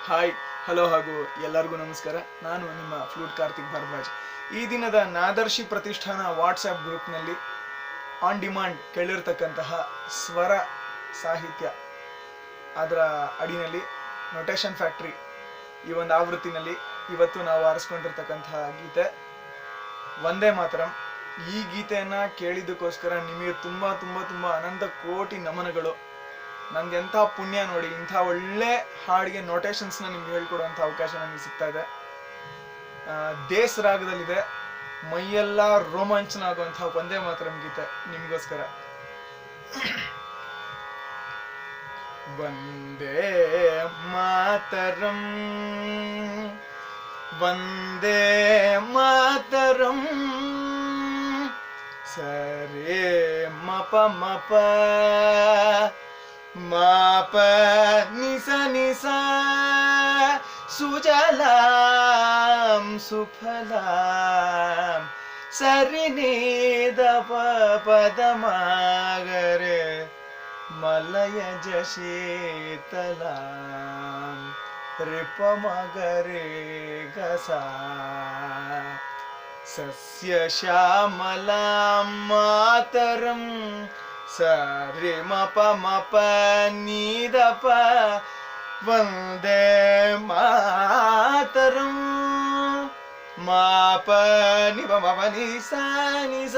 Hi hello ಹಾಗೂ ಎಲ್ಲರಿಗೂ ನಮಸ್ಕಾರ. ನಾನು ನಿಮ್ಮ ಫ್ಲೂಟ್ ಕಾರ್ತಿಕ್ ಭರದ್ವಾಜ್. ಈ ದಿನದ ನಾದರ್ಶಿ ಪ್ರತಿಷ್ಠಾನ ವಾಟ್ಸ್ಆ್ಯಪ್ ಗ್ರೂಪ್ನಲ್ಲಿ ಆನ್ ಡಿಮಾಂಡ್ ಕೇಳಿರ್ತಕ್ಕಂತಹ ಸ್ವರ ಸಾಹಿತ್ಯ ಅದರ ಅಡಿನಲ್ಲಿ ನೊಟೇಷನ್ ಫ್ಯಾಕ್ಟ್ರಿ ಈ ಒಂದು ಆವೃತ್ತಿನಲ್ಲಿ ಇವತ್ತು ನಾವು ಆರಿಸ್ಕೊಂಡಿರ್ತಕ್ಕಂತಹ ಗೀತೆ ವಂದೇ ಮಾತರಂ. ಈ ಗೀತೆಯನ್ನು ಕೇಳಿದ್ದಕ್ಕೋಸ್ಕರ ನಿಮಗೆ ತುಂಬ ತುಂಬ ತುಂಬ ಅನಂತ ಕೋಟಿ ನಮನಗಳು. ನಂಗೆ ಎಂಥ ಪುಣ್ಯ ನೋಡಿ, ಇಂಥ ಒಳ್ಳೆ ಹಾಡಿಗೆ ನೋಟೇಷನ್ಸ್ನ ನಿಮ್ಗೆ ಹೇಳ್ಕೊಡುವಂಥ ಅವಕಾಶ ನನಗೆ ಸಿಗ್ತಾ ಇದೆ. ದೇಸ್ ರಾಗದಲ್ಲಿದೆ, ಮೈಯೆಲ್ಲ ರೋಮಾಂಚನ ಆಗುವಂಥ ವಂದೇ ಮಾತರಂ ಗೀತೆ ನಿಮಗೋಸ್ಕರ. ವಂದೇ ಮಾತರಂ ವಂದೇ ಮಾತರಂ ಸರೇ ಮಪ ಮಪ ಮಾಪ ನಿಸ ನಿಸ ಸುಜಲಾಂ ಸುಫಲಾಂ ಸರಿ ನೀದಪ ಪದಮಾಗರೆ ಮಲಯಜ ಶೀತಲಾಂ ರಿಪಮಗರೆ ಗಸಾ ಸಸ್ಯ ಶ್ಯಾಮಲಾಂ ಮಾತರಂ ಸರಿ ಮಪ ಮಪ ನೀದಪ ವಂದೇ ಮಾತರಂ ಮಾಪ ನಿಪ ಮಪ ನಿಸ ನಿಸ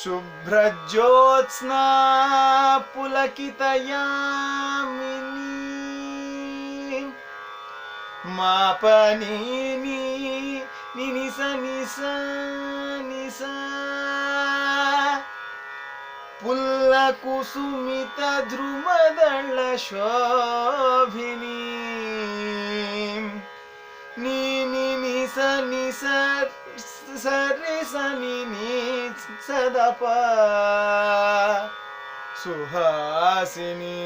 ಶುಭ್ರಜ್ಯೋತ್ಸ್ನಾ ಪುಲಕಿತಯಾಮಿನಿ ಮಾಪ ನೀನಿ ನಿಸ ನಿಸ ನಿಸ ಪುಲ್ಲ ಕುಸುಮಿತ ಧ್ರುಮದಳ ಶೋಭಿನಿ ನೀನಿ ನಿಸ ನಿಸ ಸರಿ ಸನಿ ನೀ ಸದಪ ಸುಹಾಸಿನಿ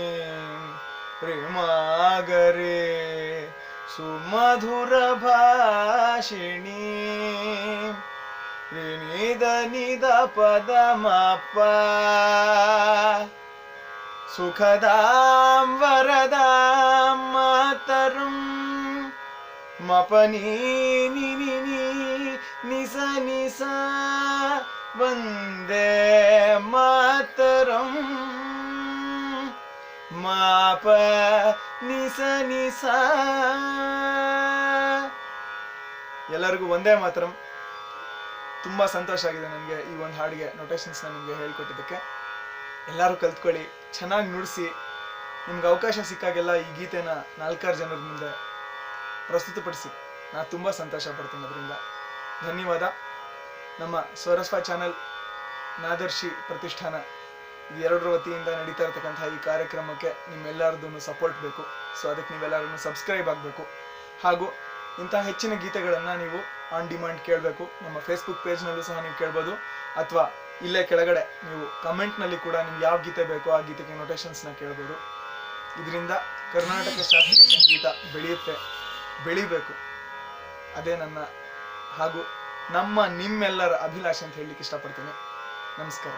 ರಿಮಾಗರೆ ಸುಮಧುರ ಭಾಷಿಣಿ ನಿದ ನಿದ ಪದ ಮಪ ಸುಖದಾಂ ವರದಾಂ ಮಾತರಂ ಮಪ ನೀನಿ ನಿಸ ನಿಸ ವಂದೇ ಮಾತರಂ ಮಾಪ ನಿಸ ನಿಸ. ಎಲ್ಲರಿಗೂ ವಂದೇ ಮಾತರಂ. ತುಂಬ ಸಂತೋಷ ಆಗಿದೆ ನನಗೆ ಈ ಒಂದು ಹಾಡಿಗೆ ನೋಟೇಷನ್ಸ್ನ ನಿಮಗೆ ಹೇಳ್ಕೊಟ್ಟಿದ್ದಕ್ಕೆ. ಎಲ್ಲರೂ ಕಲ್ತ್ಕೊಳ್ಳಿ, ಚೆನ್ನಾಗಿ ನುಡಿಸಿ. ನಿಮ್ಗೆ ಅವಕಾಶ ಸಿಕ್ಕಾಗೆಲ್ಲ ಈ ಗೀತೆನ 4 ಜನರ ಮುಂದೆ ಪ್ರಸ್ತುತಪಡಿಸಿ. ನಾನು ತುಂಬ ಸಂತೋಷ ಪಡ್ತೀನಿ ಅದರಿಂದ. ಧನ್ಯವಾದ. ನಮ್ಮ ಸ್ವರಸ್ವ ಚಾನಲ್ ನಾದರ್ಶಿ ಪ್ರತಿಷ್ಠಾನ ಇದೆರಡರ ವತಿಯಿಂದ ನಡೀತಾ ಇರತಕ್ಕಂಥ ಈ ಕಾರ್ಯಕ್ರಮಕ್ಕೆ ನಿಮ್ಮೆಲ್ಲರದ್ದು ಸಪೋರ್ಟ್ ಬೇಕು. ಸೊ ಅದಕ್ಕೆ ನೀವೆಲ್ಲರೂ ಸಬ್ಸ್ಕ್ರೈಬ್ ಆಗಬೇಕು. ಹಾಗೂ ಇಂಥ ಹೆಚ್ಚಿನ ಗೀತೆಗಳನ್ನು ನೀವು ಆನ್ ಡಿಮಾಂಡ್ ಕೇಳಬೇಕು. ನಮ್ಮ ಫೇಸ್ಬುಕ್ ಪೇಜ್ನಲ್ಲೂ ಸಹ ನೀವು ಕೇಳ್ಬೋದು, ಅಥವಾ ಇಲ್ಲೇ ಕೆಳಗಡೆ ನೀವು ಕಮೆಂಟ್ನಲ್ಲಿ ಕೂಡ ನಿಮ್ಗೆ ಯಾವ ಗೀತೆ ಬೇಕೋ ಆ ಗೀತೆಗೆ ನೋಟೇಷನ್ಸ್ನ ಕೇಳ್ಬೋದು. ಇದರಿಂದ ಕರ್ನಾಟಕ ಶಾಸ್ತ್ರೀಯ ಸಂಗೀತ ಬೆಳೀಬೇಕು. ಅದೇ ನನ್ನ ಹಾಗೂ ನಿಮ್ಮೆಲ್ಲರ ಅಭಿಲಾಷೆ ಅಂತ ಹೇಳಲಿಕ್ಕೆ ಇಷ್ಟಪಡ್ತೀನಿ. ನಮಸ್ಕಾರ.